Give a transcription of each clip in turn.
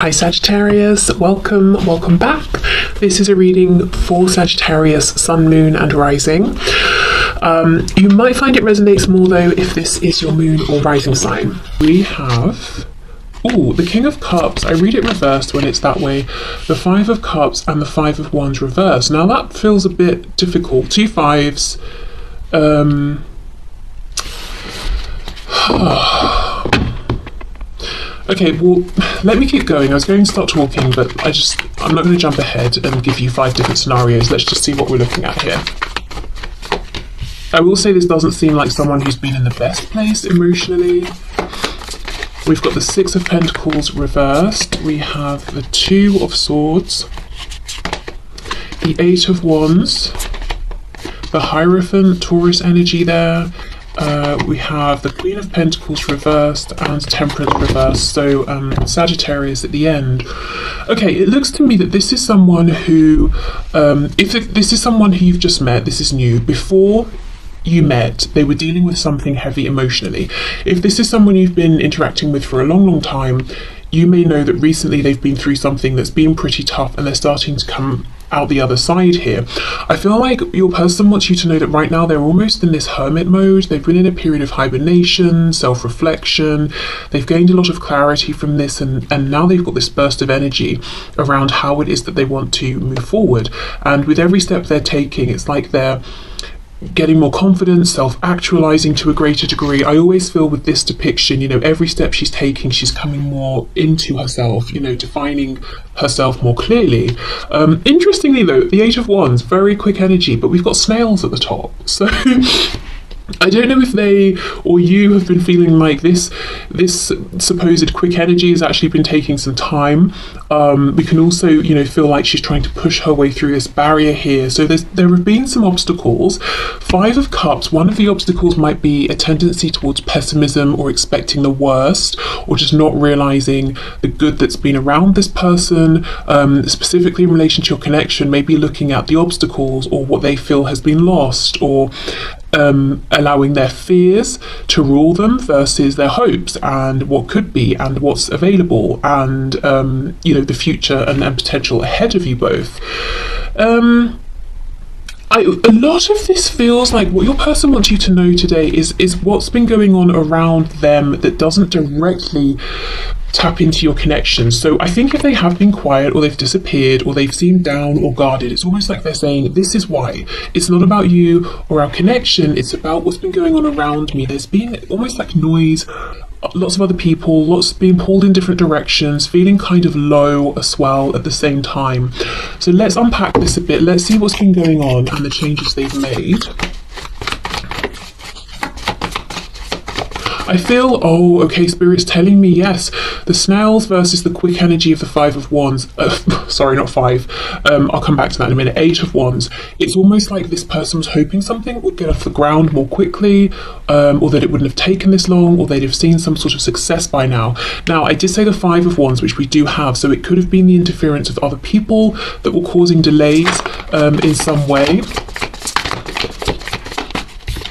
Hi Sagittarius, welcome back. This is a reading for Sagittarius, Sun, Moon and Rising. You might find it resonates more though if this is your Moon or Rising sign. We have, the King of Cups. I read it reversed when it's that way. The Five of Cups and the Five of Wands reversed. Now that feels a bit difficult. Two fives. Okay, well, let me keep going. I was going to start talking, but I'm not going to jump ahead and give you 5 different scenarios. Let's just see what we're looking at here. I will say this doesn't seem like someone who's been in the best place emotionally. We've got the Six of Pentacles reversed. We have the Two of Swords, the Eight of Wands, the Hierophant, Taurus energy there. We have the Queen of Pentacles reversed and Temperance reversed, so Sagittarius at the end. Okay, it looks to me that this is someone who, if this is someone who you've just met, this is new. Before you met, they were dealing with something heavy emotionally. If this is someone you've been interacting with for a long time, you may know that recently they've been through something that's been pretty tough and they're starting to come out the other side here. I feel like your person wants you to know that right now they're almost in this hermit mode. They've been in a period of hibernation, self-reflection. They've gained a lot of clarity from this and now they've got this burst of energy around how it is that they want to move forward. And with every step they're taking, it's like they're getting more confidence, self-actualizing to a greater degree. I always feel with this depiction, every step she's taking, she's coming more into herself, defining herself more clearly. Interestingly though, the Eight of Wands, very quick energy, but we've got snails at the top. So I don't know if they or you have been feeling like this supposed quick energy has actually been taking some time. We can also, feel like she's trying to push her way through this barrier here. So there have been some obstacles. Five of Cups, one of the obstacles might be a tendency towards pessimism or expecting the worst, or just not realizing the good that's been around this person, specifically in relation to your connection, maybe looking at the obstacles or what they feel has been lost, or allowing their fears to rule them versus their hopes and what could be and what's available and the future and potential ahead of you both. A lot of this feels like what your person wants you to know today is what's been going on around them that doesn't directly tap into your connections. So I think if they have been quiet or they've disappeared or they've seemed down or guarded, it's almost like they're saying, this is why. It's not about you or our connection, it's about what's been going on around me. There's been almost like noise, lots of other people, lots being pulled in different directions, feeling kind of low as well at the same time. So let's unpack this a bit. Let's see what's been going on and the changes they've made. I feel, Spirit's telling me, yes, the snails versus the quick energy of the Five of Wands. Sorry, not five. I'll come back to that in a minute. Eight of Wands. It's almost like this person was hoping something would get off the ground more quickly, or that it wouldn't have taken this long, or they'd have seen some sort of success by now. Now, I did say the Five of Wands, which we do have, so it could have been the interference of other people that were causing delays in some way.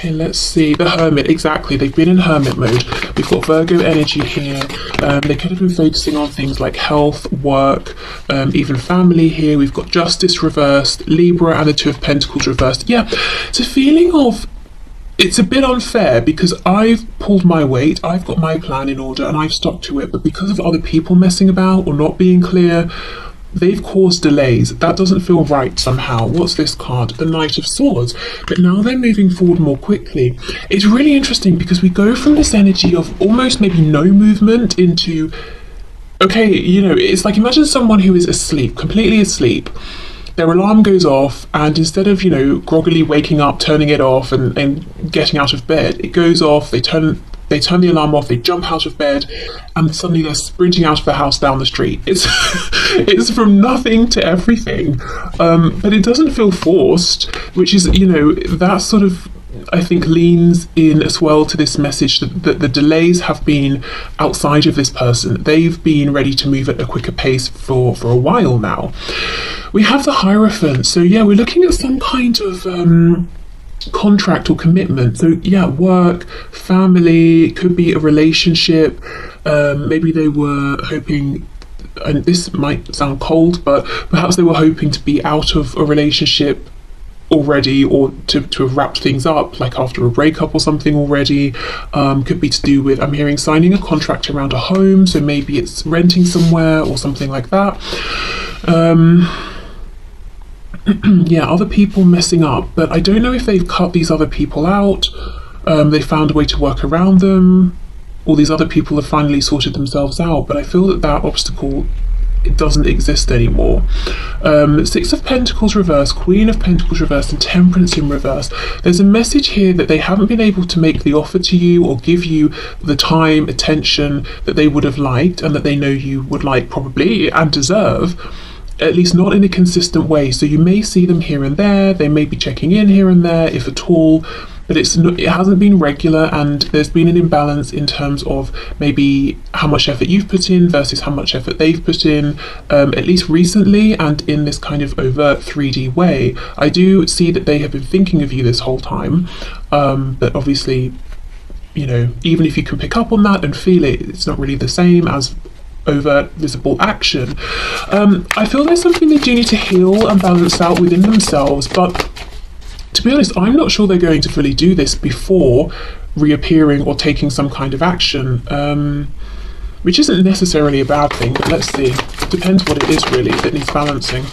Okay, let's see, the Hermit, exactly, they've been in Hermit mode. We've got Virgo energy here. They could have been focusing on things like health, work, even family here. We've got Justice reversed, Libra and the Two of Pentacles reversed. Yeah, it's a feeling of, it's a bit unfair because I've pulled my weight, I've got my plan in order and I've stuck to it, but because of other people messing about or not being clear, they've caused delays. That doesn't feel right somehow. What's this card? The Knight of Swords. But now they're moving forward more quickly. It's really interesting because we go from this energy of almost maybe no movement into, okay, it's like imagine someone who is asleep, completely asleep. Their alarm goes off and instead of, groggily waking up, turning it off and getting out of bed, it goes off, they turn the alarm off, they jump out of bed, and suddenly they're sprinting out of the house down the street. It's from nothing to everything, but it doesn't feel forced, which is, that sort of, I think, leans in as well to this message that the delays have been outside of this person. They've been ready to move at a quicker pace for a while now. We have the Hierophant, so yeah, we're looking at some kind of contract or commitment. So yeah, work, family, could be a relationship. Maybe they were hoping and this might sound cold, but perhaps they were hoping to be out of a relationship already, or to have wrapped things up, like after a breakup or something already. Could be to do with, I'm hearing, signing a contract around a home, so maybe it's renting somewhere or something like that. Yeah, other people messing up, but I don't know if they've cut these other people out. They found a way to work around them, or these other people have finally sorted themselves out, but I feel that that obstacle, it doesn't exist anymore. Six of Pentacles reversed, Queen of Pentacles reversed, and Temperance in reverse. There's a message here that they haven't been able to make the offer to you or give you the time, attention that they would have liked, and that they know you would like probably and deserve, at least not in a consistent way. So you may see them here and there, they may be checking in here and there, if at all, but it hasn't been regular, and there's been an imbalance in terms of maybe how much effort you've put in versus how much effort they've put in, at least recently, and in this kind of overt 3D way. I do see that they have been thinking of you this whole time, but obviously, you know, even if you can pick up on that and feel it, it's not really the same as overt visible action. I feel there's something they do need to heal and balance out within themselves, but to be honest, I'm not sure they're going to fully do this before reappearing or taking some kind of action, which isn't necessarily a bad thing, but let's see. Depends what it is really that needs balancing.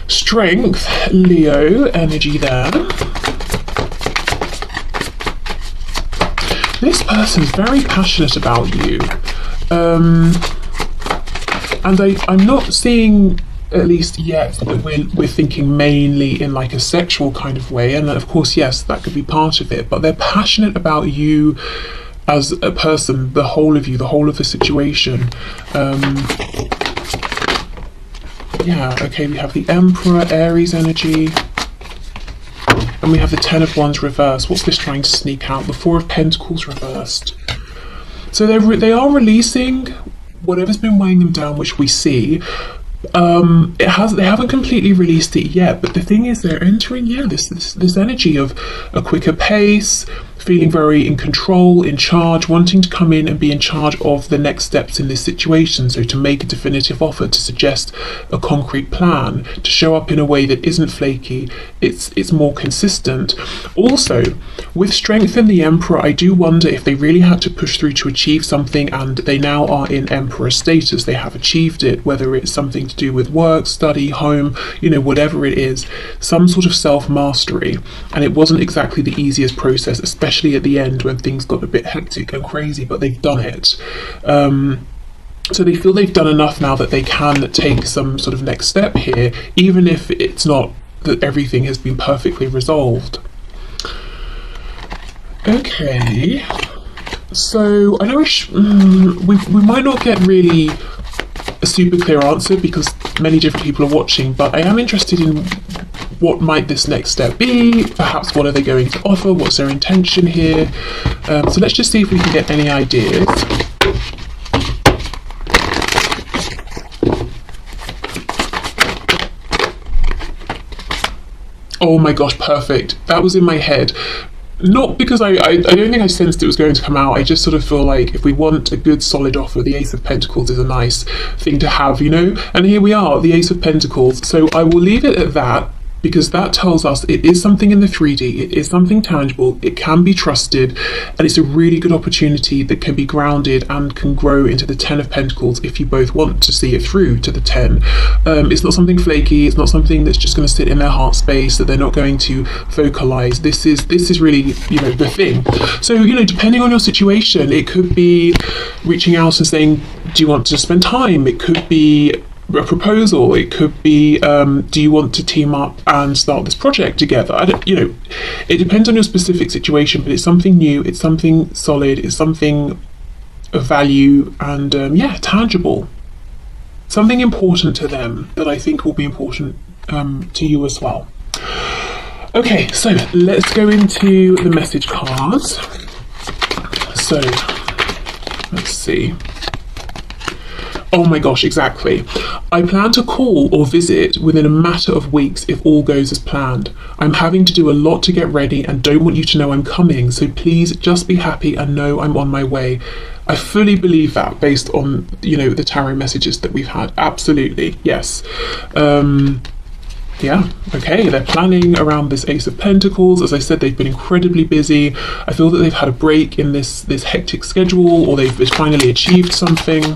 Strength, Leo energy there. This person's very passionate about you, and I'm not seeing, at least yet, that we're thinking mainly in like a sexual kind of way, and of course, yes, that could be part of it, but they're passionate about you as a person, the whole of you, the whole of the situation. Yeah, okay, we have the Emperor, Aries energy, and we have the Ten of Wands reversed. What's this trying to sneak out? The Four of Pentacles reversed. So they are releasing whatever's been weighing them down, which we see. They haven't completely released it yet, but the thing is, they're entering, yeah, this energy of a quicker pace, feeling very in control, in charge, wanting to come in and be in charge of the next steps in this situation. So to make a definitive offer, to suggest a concrete plan, to show up in a way that isn't flaky, it's more consistent. Also, with Strength and the Emperor, I do wonder if they really had to push through to achieve something, and they now are in Emperor status. They have achieved it, whether it's something to do with work, study, home, you know, whatever it is, some sort of self-mastery. And it wasn't exactly the easiest process, especially at the end when things got a bit hectic and crazy, but they've done it. So they feel they've done enough now that they can take some sort of next step here, even if it's not that everything has been perfectly resolved. Okay, so I know we might not get really a super clear answer because many different people are watching, but I am interested in what might this next step be, perhaps what are they going to offer, what's their intention here. So let's just see if we can get any ideas. Oh my gosh, perfect. That was in my head. Not because I don't think I sensed it was going to come out. I just sort of feel like if we want a good solid offer, the Ace of Pentacles is a nice thing to have, you know? And here we are, the Ace of Pentacles. So I will leave it at that, because that tells us it is something in the 3D, it is something tangible, it can be trusted, and it's a really good opportunity that can be grounded and can grow into the Ten of Pentacles if you both want to see it through to the 10. It's not something flaky, it's not something that's just going to sit in their heart space that they're not going to vocalize. This is really, you know, the thing. So, you know, depending on your situation, it could be reaching out and saying, do you want to spend time? It could be a proposal, it could be do you want to team up and start this project together? You know, it depends on your specific situation, but it's something new, it's something solid, it's something of value, and yeah, tangible, something important to them that I think will be important to you as well. Okay, so let's go into the message cards. So let's see. Oh my gosh, exactly. I plan to call or visit within a matter of weeks if all goes as planned. I'm having to do a lot to get ready and don't want you to know I'm coming, so please just be happy and know I'm on my way. I fully believe that based on, the tarot messages that we've had. Absolutely, yes. Yeah, okay, they're planning around this Ace of Pentacles. As I said, they've been incredibly busy. I feel that they've had a break in this hectic schedule, or they've finally achieved something.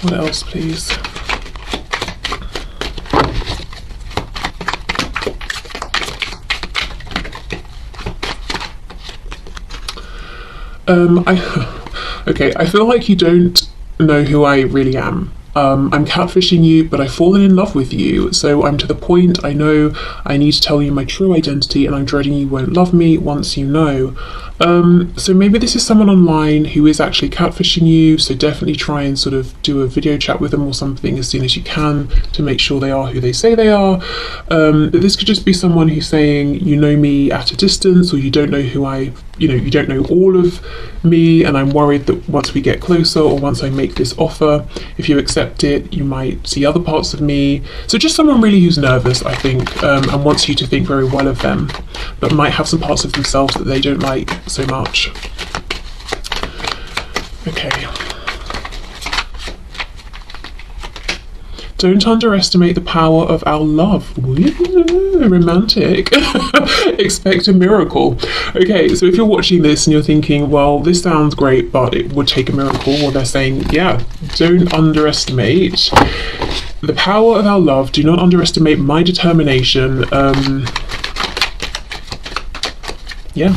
What else, please? I feel like you don't know who I really am. I'm catfishing you, but I've fallen in love with you, so I'm to the point. I know I need to tell you my true identity, and I'm dreading you won't love me once you know. So maybe this is someone online who is actually catfishing you, so definitely try and sort of do a video chat with them or something as soon as you can to make sure they are who they say they are. But this could just be someone who's saying, you know me at a distance, or you don't know who you don't know all of me, and I'm worried that once we get closer, or once I make this offer, if you accept it, you might see other parts of me. So just someone really who's nervous, I think, and wants you to think very well of them, but might have some parts of themselves that they don't like so much. Okay. Don't underestimate the power of our love. Ooh, romantic. Expect a miracle. Okay, so if you're watching this and you're thinking, well, this sounds great, but it would take a miracle, well, they're saying, yeah, don't underestimate the power of our love. Do not underestimate my determination. Yeah.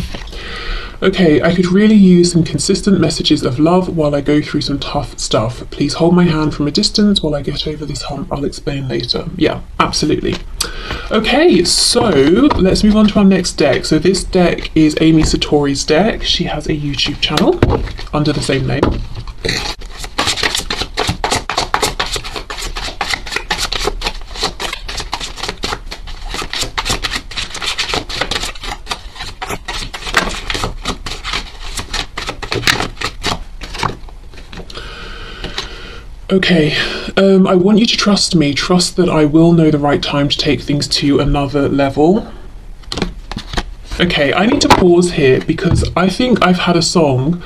Okay, I could really use some consistent messages of love while I go through some tough stuff. Please hold my hand from a distance while I get over this hump. I'll explain later. Yeah, absolutely. Okay, so let's move on to our next deck. So this deck is Amy Satori's deck. She has a YouTube channel under the same name. Okay, I want you to trust me. Trust that I will know the right time to take things to another level. Okay, I need to pause here because I think I've had a song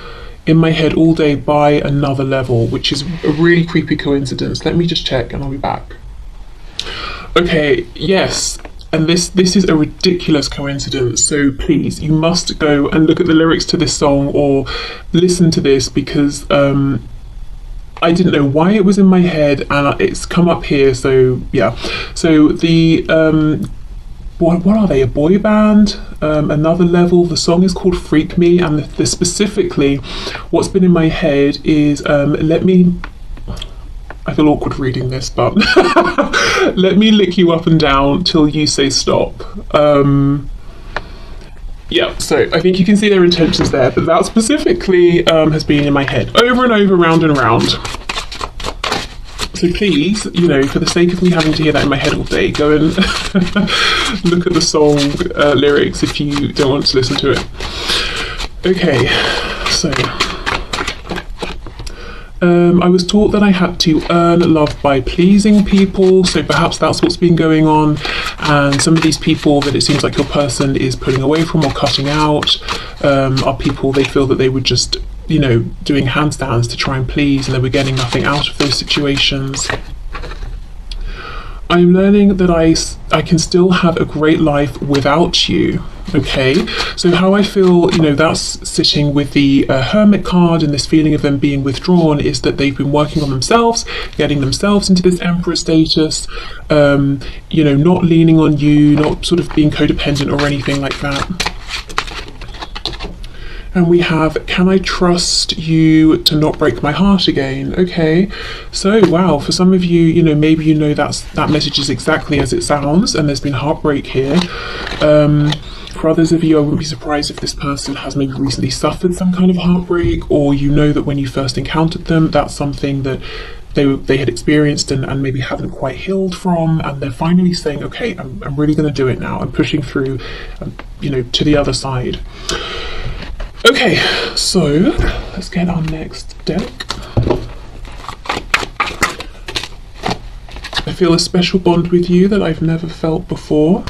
in my head all day by Another Level, which is a really creepy coincidence. Let me just check and I'll be back. Okay, yes, and this is a ridiculous coincidence, so please, you must go and look at the lyrics to this song or listen to this, because I didn't know why it was in my head and it's come up here. So yeah, so the what are they, a boy band? Another Level. The song is called Freak Me, and the specifically what's been in my head is let me, I feel awkward reading this, but let me lick you up and down till you say stop. Yeah, so I think you can see their intentions there, but that specifically has been in my head over and over, round and round. So please, for the sake of me having to hear that in my head all day, go and look at the song lyrics if you don't want to listen to it. Okay, so I was taught that I had to earn love by pleasing people, so perhaps that's what's been going on, and some of these people that it seems like your person is pulling away from or cutting out are people they feel that they were just, doing handstands to try and please, and they were getting nothing out of those situations. I'm learning that I can still have a great life without you. Okay, so how I feel, that's sitting with the Hermit card, and this feeling of them being withdrawn is that they've been working on themselves, getting themselves into this Emperor status, not leaning on you, not sort of being codependent or anything like that. And we have, can I trust you to not break my heart again? Okay, so wow, for some of you, maybe that message is exactly as it sounds, and there's been heartbreak here. For others of you, I wouldn't be surprised if this person has maybe recently suffered some kind of heartbreak, or that when you first encountered them, that's something that they had experienced and maybe haven't quite healed from, and they're finally saying, okay, I'm really going to do it now. I'm pushing through, to the other side. Okay, so let's get our next deck. I feel a special bond with you that I've never felt before.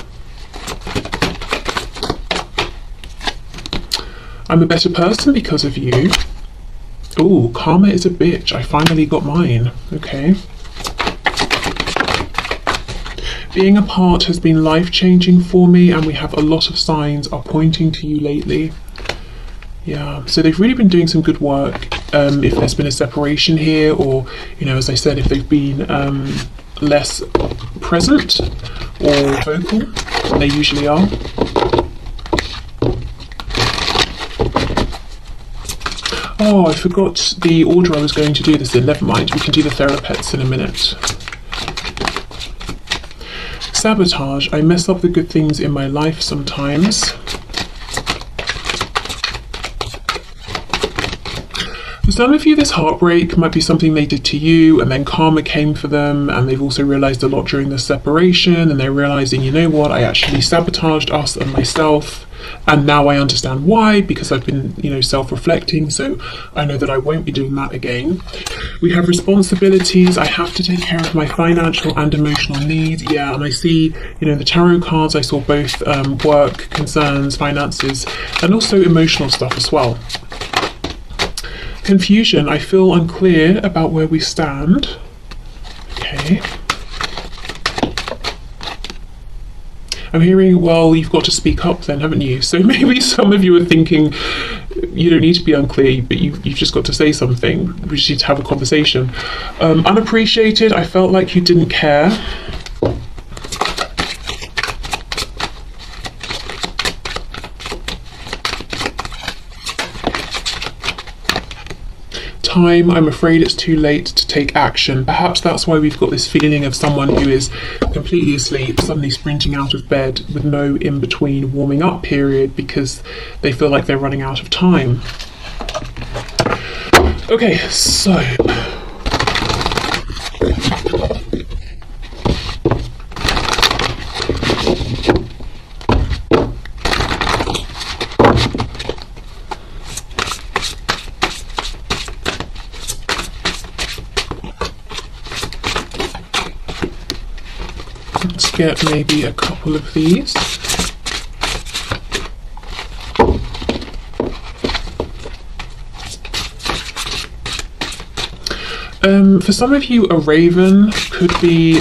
I'm a better person because of you. Ooh, karma is a bitch. I finally got mine. Okay. Being apart has been life-changing for me, and we have a lot of signs are pointing to you lately. Yeah, so they've really been doing some good work. If there's been a separation here, or, as I said, if they've been less present or vocal than they usually are. Oh, I forgot the order I was going to do this in. Never mind, we can do the therapeutes in a minute. Sabotage. I mess up the good things in my life sometimes. For some of you, this heartbreak might be something they did to you, and then karma came for them, and they've also realised a lot during the separation, and they're realising, you know what, I actually sabotaged us and myself, and now I understand why, because I've been, self-reflecting, so I know that I won't be doing that again. We have responsibilities. I have to take care of my financial and emotional needs. Yeah, and I see, the tarot cards, I saw both work, concerns, finances, and also emotional stuff as well. Confusion. I feel unclear about where we stand. Okay. I'm hearing, well, you've got to speak up then, haven't you? So maybe some of you are thinking, you don't need to be unclear, but you've just got to say something. We just need to have a conversation. Unappreciated. I felt like you didn't care. Time. I'm afraid it's too late to take action. Perhaps that's why we've got this feeling of someone who is completely asleep suddenly sprinting out of bed with no in-between warming up period because they feel like they're running out of time. Okay, so let's get maybe a couple of these. For some of you, a raven could be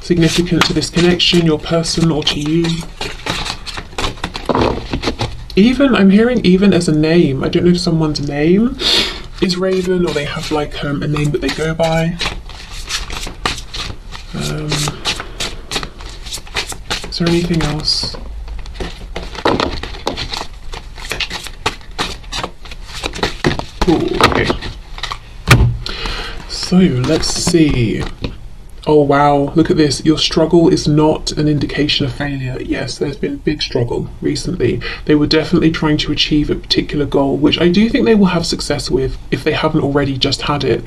significant to this connection, your person or to you. Even, I'm hearing even as a name. I don't know if someone's name is Raven or they have like a name that they go by. Is there anything else? Ooh, okay. So let's see. Oh wow, look at this. Your struggle is not an indication of failure. Yes, there's been big struggle recently. They were definitely trying to achieve a particular goal, which I do think they will have success with if they haven't already just had it.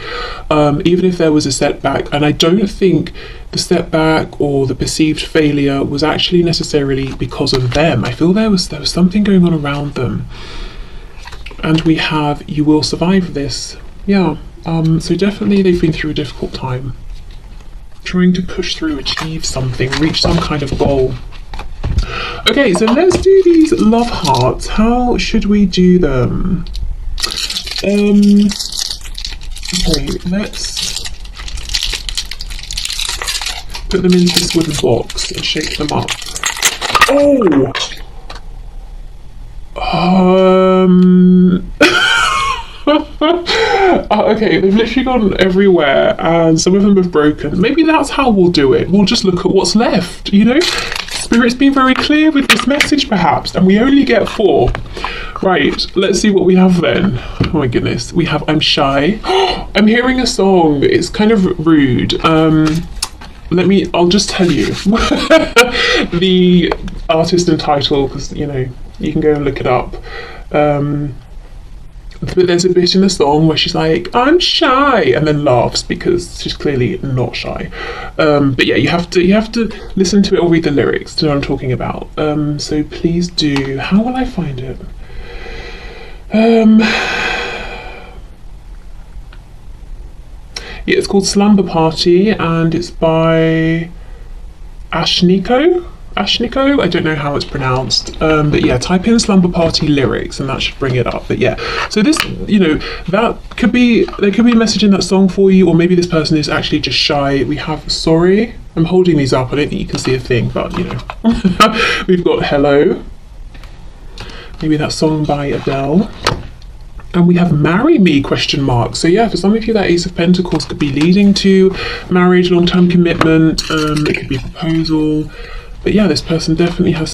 Even if there was a setback. And I don't think the setback or the perceived failure was actually necessarily because of them. I feel there was something going on around them. And we have, you will survive this. Yeah, so definitely they've been through a difficult time. Trying to push through, achieve something, reach some kind of goal. Okay, so let's do these love hearts. How should we do them? Okay, let's put them into this wooden box and shake them up. Oh! Okay, they've literally gone everywhere and some of them have broken. Maybe that's how we'll do it. We'll just look at what's left, you know? Spirit's been very clear with this message perhaps, and we only get 4. Right, let's see what we have then. Oh my goodness, we have I'm shy. I'm hearing a song, it's kind of rude. I'll just tell you the artist and title, because you know, you can go and look it up. But there's a bit in the song where she's like, I'm shy, and then laughs because she's clearly not shy. But yeah, you have to listen to it or read the lyrics to know what I'm talking about. So please do. How will I find it? Yeah, it's called Slumber Party, and it's by Ashniko. I don't know how it's pronounced, but yeah, type in Slumber Party lyrics and that should bring it up. But yeah, so this, you know, there could be a message in that song for you, or maybe this person is actually just shy. We have Sorry. I'm holding these up, I don't think you can see a thing, but you know. We've got Hello, maybe that song by Adele. And we have Marry Me, ? So yeah, for some of you, that Ace of Pentacles could be leading to marriage, long-term commitment. It could be a proposal. But yeah, this person definitely has